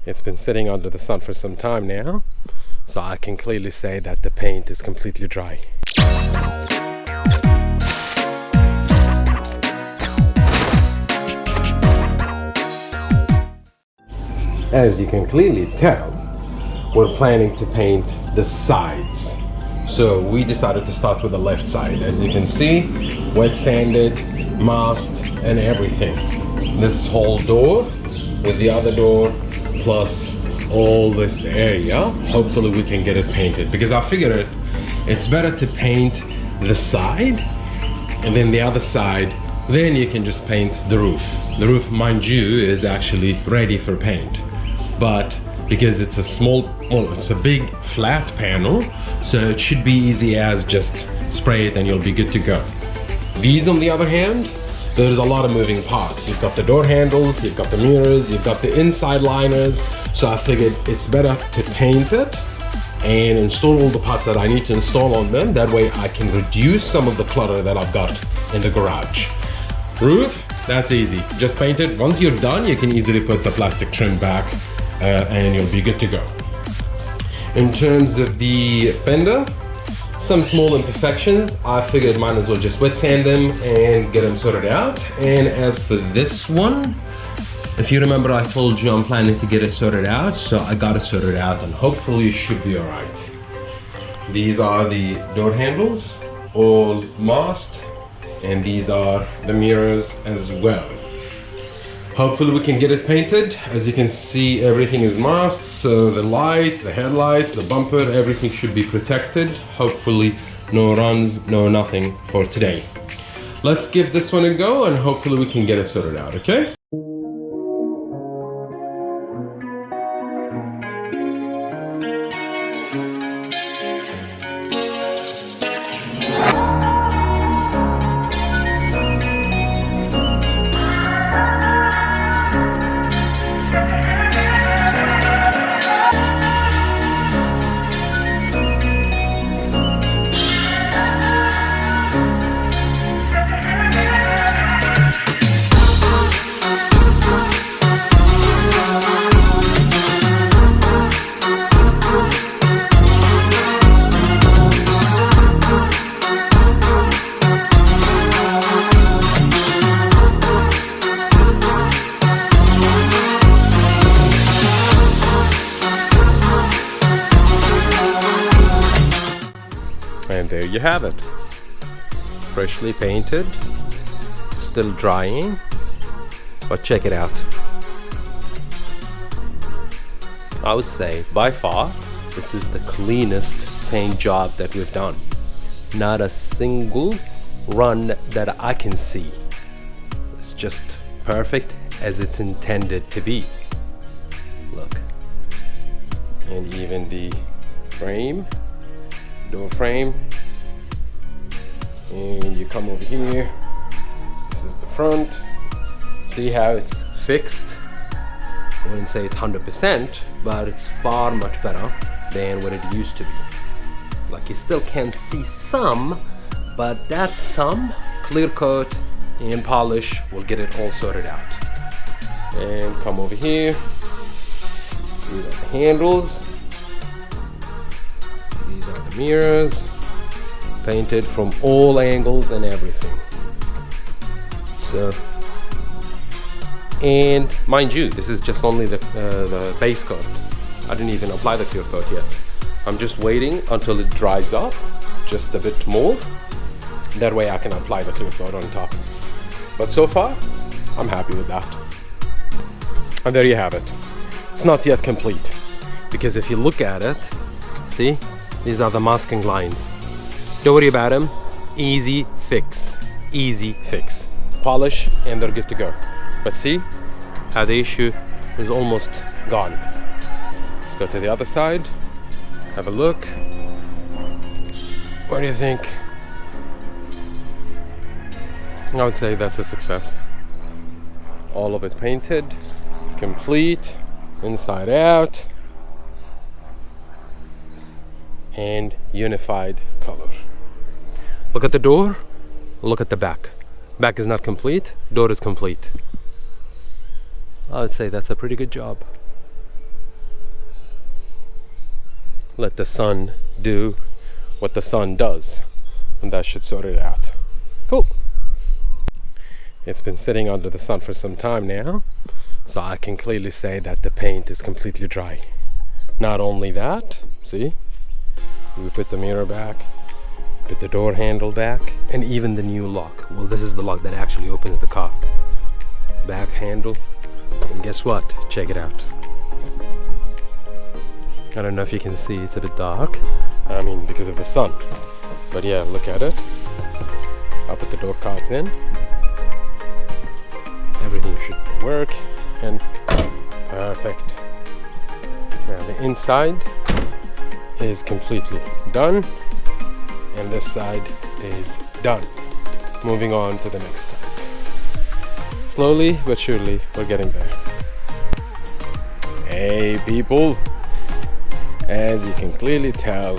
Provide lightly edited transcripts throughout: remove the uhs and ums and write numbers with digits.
It's been sitting under the sun for some time now, so I can clearly say that the paint is completely dry. As you can clearly tell, we're planning to paint the sides. So we decided to start with the left side. As you can see, wet sanded, masked, and everything. This whole door with the other door, plus all this area. Hopefully we can get it painted, because I figured it's better to paint the side and then the other side, then you can just paint the roof. The roof, mind you, is actually ready for paint, but because it's it's a big flat panel, so it should be easy as just spray it and you'll be good to go. These, on the other hand, there's a lot of moving parts. You've got the door handles, you've got the mirrors, you've got the inside liners, so I figured it's better to paint it and install all the parts that I need to install on them. That way I can reduce some of the clutter that I've got in the garage. Roof, that's easy. Just paint it. Once you're done, you can easily put the plastic trim back and you'll be good to go. In terms of the fender, some small imperfections. I figured might as well just wet sand them and get them sorted out. And as for this one, if you remember, I told you I'm planning to get it sorted out, so I got it sorted out and hopefully it should be all right. These are the door handles, all masked, and these are the mirrors as well. Hopefully we can get it painted. As you can see, everything is masked, so the light, the headlight, the bumper, everything should be protected. Hopefully no runs, no nothing for today. Let's give this one a go and hopefully we can get it sorted out, okay? And there you have it. Freshly painted, still drying, but check it out. I would say by far this is the cleanest paint job that we've done. Not a single run that I can see. It's just perfect as it's intended to be. Look. And even the frame, door frame, and you come over here, this is the front. See how it's fixed? I wouldn't say it's 100%, but it's far much better than what it used to be. Like, you still can see some, but that some clear coat and polish will get it all sorted out. And come over here, these are the handles, these are the mirrors, painted from all angles and everything. So, and mind you, this is just only the base coat. I didn't even apply the clear coat yet. I'm just waiting until it dries up just a bit more. That way I can apply the clear coat on top. But so far, I'm happy with that. And there you have it. It's not yet complete, because if you look at it, see, these are the masking lines. Don't worry about them. Easy fix. Easy fix. Polish and they're good to go. But see how the issue is almost gone. Let's go to the other side. Have a look. What do you think? I would say that's a success. All of it painted, complete, inside out, and unified color. Look at the door, look at the back. Back is not complete, door is complete. I would say that's a pretty good job. let the sun do what the sun does, and that should sort it out. Cool. It's been sitting under the sun for some time now, so I can clearly say that the paint is completely dry. Not only that, see, we put the mirror back, put the door handle back, and even the new lock. Well, this is the lock that actually opens the car. Back handle, and guess what? Check it out. I don't know if you can see, it's a bit dark. I mean, because of the sun. But yeah, look at it. I'll put the door cards in. Everything should work, and perfect. Now the inside is completely done, and this side is done. Moving on to the next side. Slowly but surely we're getting there. Hey people, as you can clearly tell,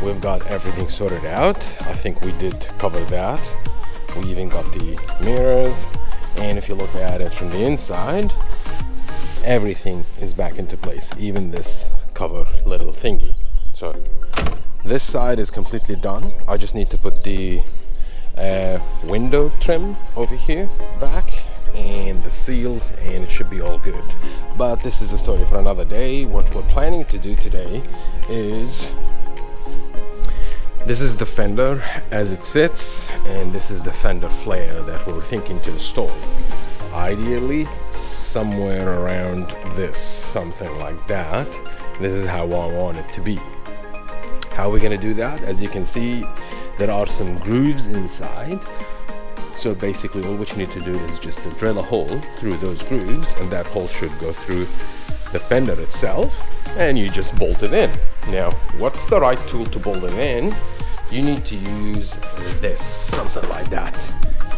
we've got everything sorted out. I think we did cover that. We even got the mirrors, and if you look at it from the inside, everything is back into place, even this cover little thingy. So this side is completely done. I just need to put the window trim over here back and the seals, and it should be all good. But this is a story for another day. What we're planning to do today is, this is the fender as it sits, and this is the Fender-Flare that we're thinking to install. Ideally somewhere around this, something like that. This is how I want it to be. How are we going to do that? As you can see, there are some grooves inside. So basically all what you need to do is just to drill a hole through those grooves, and that hole should go through the fender itself, and you just bolt it in. Now, what's the right tool to bolt it in? You need to use this, something like that.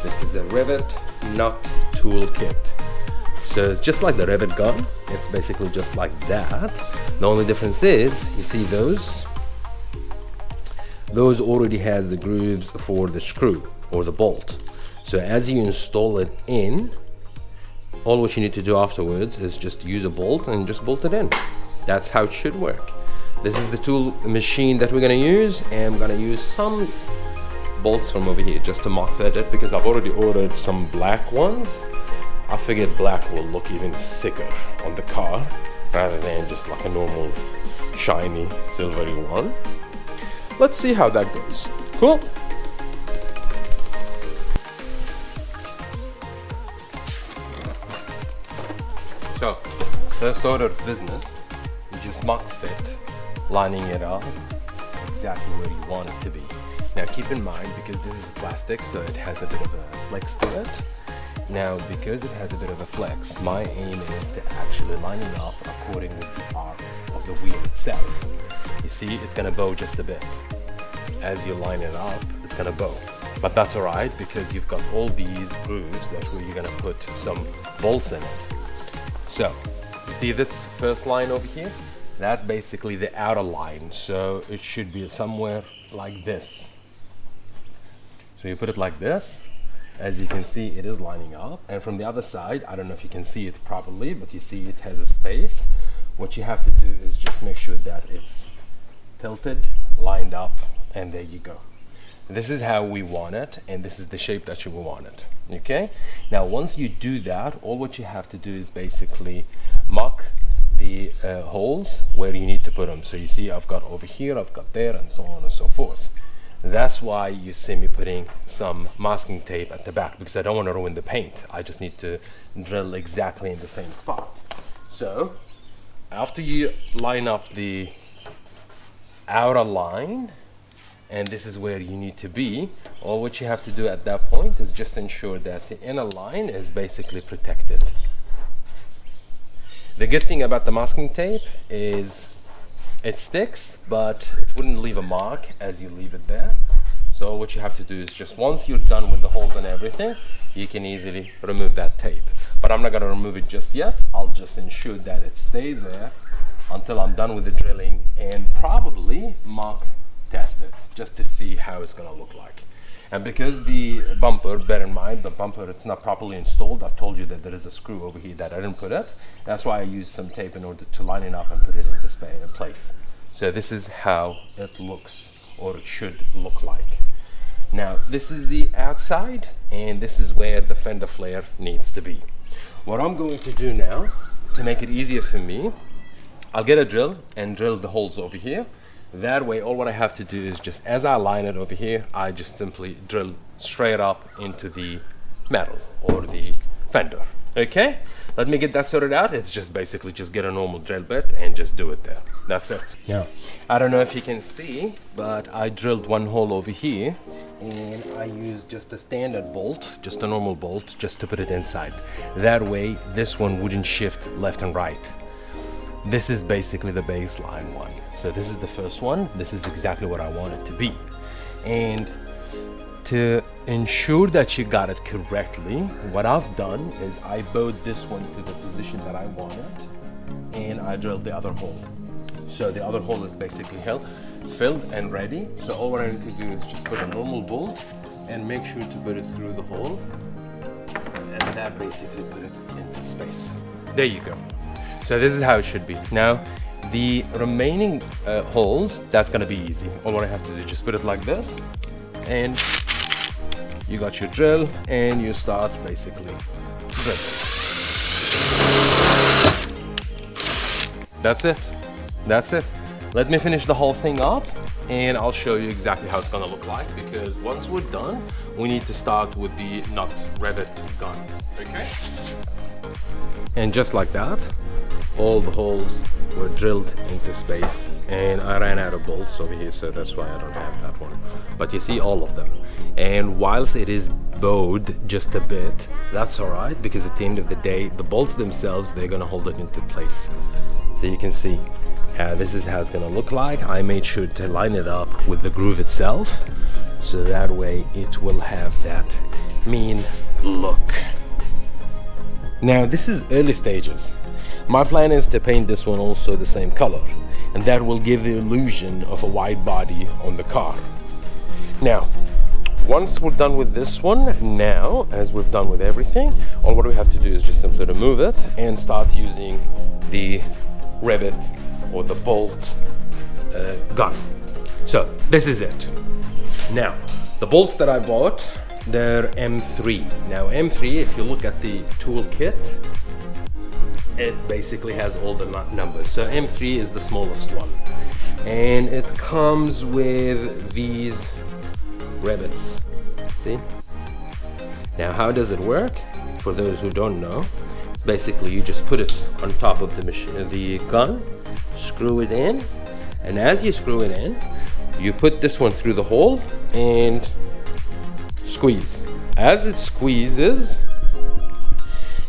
This is a rivet nut tool kit. So it's just like the rivet gun. It's basically just like that. The only difference is, you see those already has the grooves for the screw or the bolt. So as you install it in, all what you need to do afterwards is just use a bolt and just bolt it in. That's how it should work. This is the tool machine that we're gonna use, and we're gonna use some bolts from over here just to mock fit it, because I've already ordered some black ones. I figured black will look even sicker on the car rather than just like a normal shiny silvery one. Let's see how that goes. Cool. So, first order of business, you just mock fit, lining it up exactly where you want it to be. Now keep in mind, because this is plastic, so it has a bit of a flex to it. Now, because it has a bit of a flex, my aim is to actually line it up according with the arc of the wheel itself. You see, it's gonna bow just a bit. As you line it up, it's gonna bow. But that's alright, because you've got all these grooves, that's where you're gonna put some bolts in it. So, you see this first line over here? That's basically the outer line, so it should be somewhere like this. So you put it like this. As you can see, it is lining up. And from the other side, I don't know if you can see it properly, but you see it has a space. What you have to do is just make sure that it's tilted, lined up, and there you go. This is how we want it, and this is the shape that you will want it. Okay? Now, once you do that, all what you have to do is basically mock the holes where you need to put them. So you see, I've got over here, I've got there, and so on and so forth. That's why you see me putting some masking tape at the back, because I don't want to ruin the paint. I just need to drill exactly in the same spot. So after you line up the outer line, and this is where you need to be, all what you have to do at that point is just ensure that the inner line is basically protected. The good thing about the masking tape is it sticks, but it wouldn't leave a mark as you leave it there. So what you have to do is just, once you're done with the holes and everything, you can easily remove that tape. But I'm not going to remove it just yet. I'll just ensure that it stays there until I'm done with the drilling, and probably mock test it just to see how it's going to look like. And because the bumper, bear in mind, the bumper, it's not properly installed. I told you that there is a screw over here that I didn't put it. That's why I used some tape in order to line it up and put it into place. So this is how it looks, or it should look like. Now this is the outside, and this is where the Fender-Flare needs to be. What I'm going to do now, to make it easier for me, I'll get a drill and drill the holes over here. That way, all what I have to do is just, as I line it over here, I just simply drill straight up into the metal or the fender. Okay, let me get that sorted out. It's just basically just get a normal drill bit and just do it there. That's it. Yeah, I don't know if you can see, but I drilled one hole over here, and I used just a standard bolt, just a normal bolt, just to put it inside. That way this one wouldn't shift left and right. This is basically the baseline one. So this is the first one. This is exactly what I want it to be. And to ensure that you got it correctly, what I've done is I bowed this one to the position that I wanted, and I drilled the other hole. So the other hole is basically filled and ready. So all what I need to do is just put a normal bolt and make sure to put it through the hole, and that basically put it into space. There you go. So this is how it should be. Now, the remaining holes, that's gonna be easy. All what I have to do is just put it like this, and you got your drill, and you start basically drilling. That's it. That's it. Let me finish the whole thing up, and I'll show you exactly how it's gonna look like, because once we're done, we need to start with the nut rivet gun, okay? And just like that, all the holes were drilled into space, and I ran out of bolts over here, so that's why I don't have that one. But you see all of them. And whilst it is bowed just a bit, that's all right, because at the end of the day, the bolts themselves, they're gonna hold it into place. So you can see how this is how it's gonna look like. I made sure to line it up with the groove itself, so that way it will have that mean look. Now this is early stages. My plan is to paint this one also the same color, and that will give the illusion of a wide body on the car. Now, once we're done with this one, now, as we've done with everything, all what we have to do is just simply remove it and start using the rivet or the bolt gun. So this is it. Now, the bolts that I bought, they're M3. Now M3, if you look at the tool kit, it basically has all the numbers. So M3 is the smallest one, and it comes with these rivets. See? Now how does it work? For those who don't know, it's basically you just put it on top of the machine, the gun, screw it in, and as you screw it in, you put this one through the hole and squeeze. As it squeezes,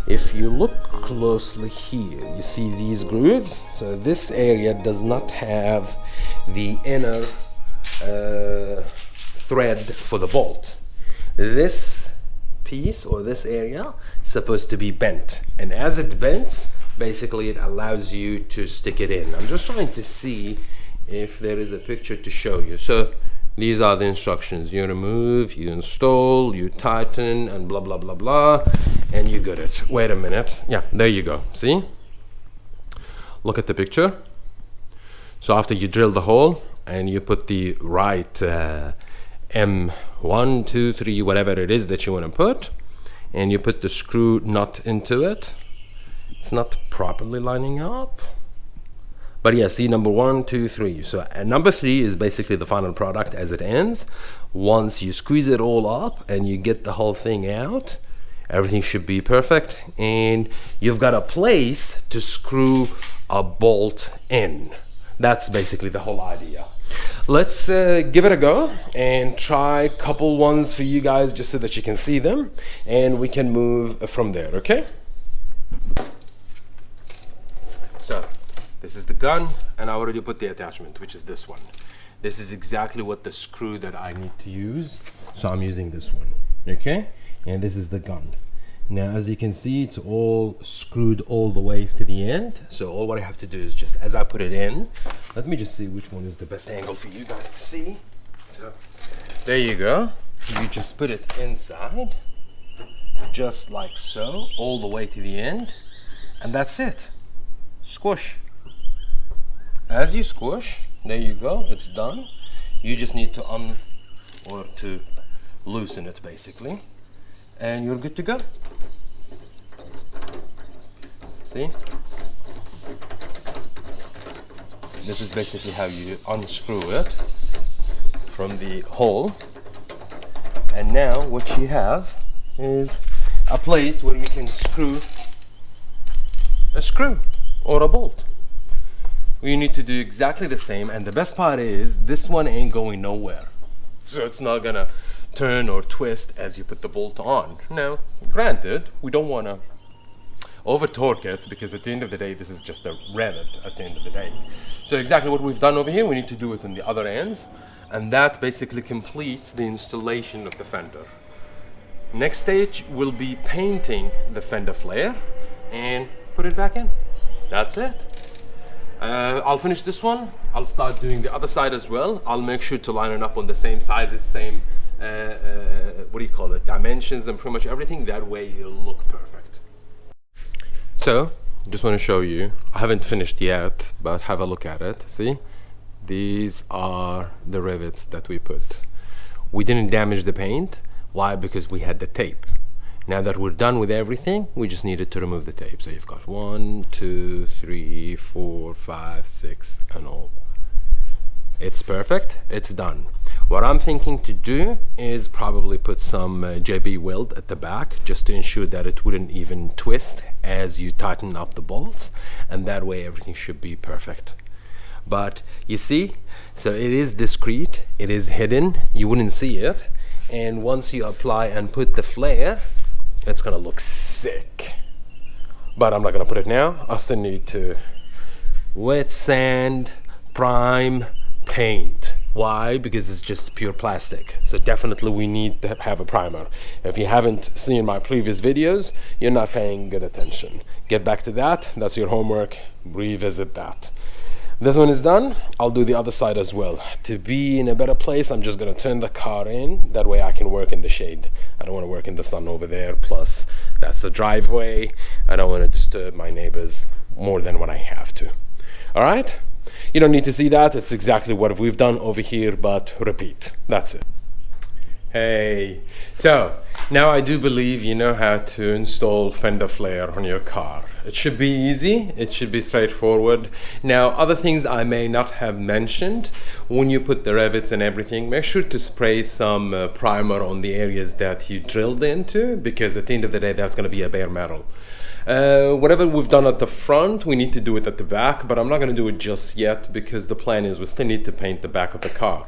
if you look closely here, you see these grooves. So this area does not have the inner thread for the bolt. This piece or this area is supposed to be bent, and as it bends, basically it allows you to stick it in. I'm just trying to see if there is a picture to show you. So these are the instructions. You remove, you install, you tighten, and blah blah blah blah, and you got it. Wait a minute. Yeah, there you go. See? Look at the picture. So after you drill the hole and you put the right M1, 2, 3, whatever it is that you want to put, and you put the screw nut into it, it's not properly lining up. But yeah, see, number 1, 2, 3. So number 3 is basically the final product as it ends. Once you squeeze it all up and you get the whole thing out, everything should be perfect, and you've got a place to screw a bolt in. That's basically the whole idea. Let's give it a go and try a couple ones for you guys just so that you can see them, and we can move from there, okay? So this is the gun, and I already put the attachment, which is this one. This is exactly what the screw that I need to use, so I'm using this one, okay? And this is the gun. Now, as you can see, it's all screwed all the ways to the end. So all what I have to do is just, as I put it in, let me just see which one is the best angle for you guys to see. So there you go. You just put it inside, just like so, all the way to the end, and that's it. Squish. as you squish, there you go, it's done. You just need to to loosen it basically, and you're good to go. See? This is basically how you unscrew it from the hole. And now what you have is a place where you can screw a screw or a bolt. You need to do exactly the same, and the best part is this one ain't going nowhere. So it's not gonna turn or twist as you put the bolt on. Now, granted, we don't wanna over torque it, because at the end of the day this is just a rivet at the end of the day. So exactly what we've done over here, we need to do it on the other ends, and that basically completes the installation of the fender. Next stage will be painting the Fender-Flare and put it back in. That's it. I'll finish this one. I'll start doing the other side as well. I'll make sure to line it up on the same sizes, same what do you call it, dimensions, and pretty much everything. That way it'll look perfect. So, just want to show you, I haven't finished yet, but have a look at it. See? These are the rivets that we put. We didn't damage the paint. Why? Because we had the tape. Now that we're done with everything, we just needed to remove the tape. So you've got 1, 2, 3, 4, 5, 6, and all. It's perfect, it's done. What I'm thinking to do is probably put some JB weld at the back, just to ensure that it wouldn't even twist as you tighten up the bolts, and that way everything should be perfect. But you see, so it is discreet, it is hidden, you wouldn't see it, and once you apply and put the flare, it's gonna look sick. But I'm not gonna put it now. I still need to wet sand, prime, paint. Why? Because it's just pure plastic. So definitely we need to have a primer. If you haven't seen my previous videos, you're not paying good attention. Get back to that. That's your homework. Revisit that. This one is done. I'll do the other side as well. To be in a better place, I'm just gonna turn the car in. That way I can work in the shade. I don't wanna work in the sun over there. Plus, that's the driveway. I don't wanna disturb my neighbors more than what I have to. All right? You don't need to see that. It's exactly what we've done over here, but repeat. That's it. Hey, so now I do believe you know how to install Fender-Flare on your car. It should be easy, it should be straightforward. Now, other things I may not have mentioned, when you put the rivets and everything, make sure to spray some primer on the areas that you drilled into, because at the end of the day, that's gonna be a bare metal. Whatever we've done at the front, we need to do it at the back, but I'm not gonna do it just yet, because the plan is we still need to paint the back of the car.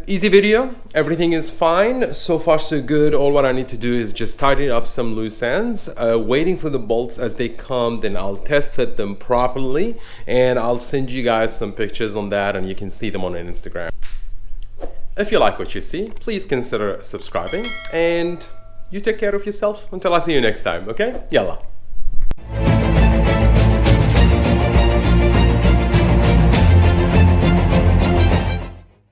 Easy video, everything is fine, so far so good. All what I need to do is just tidy up some loose ends, waiting for the bolts as they come, then I'll test fit them properly, and I'll send you guys some pictures on that, and you can see them on Instagram. If you like what you see, please consider subscribing, and you take care of yourself until I see you next time, okay? Yalla.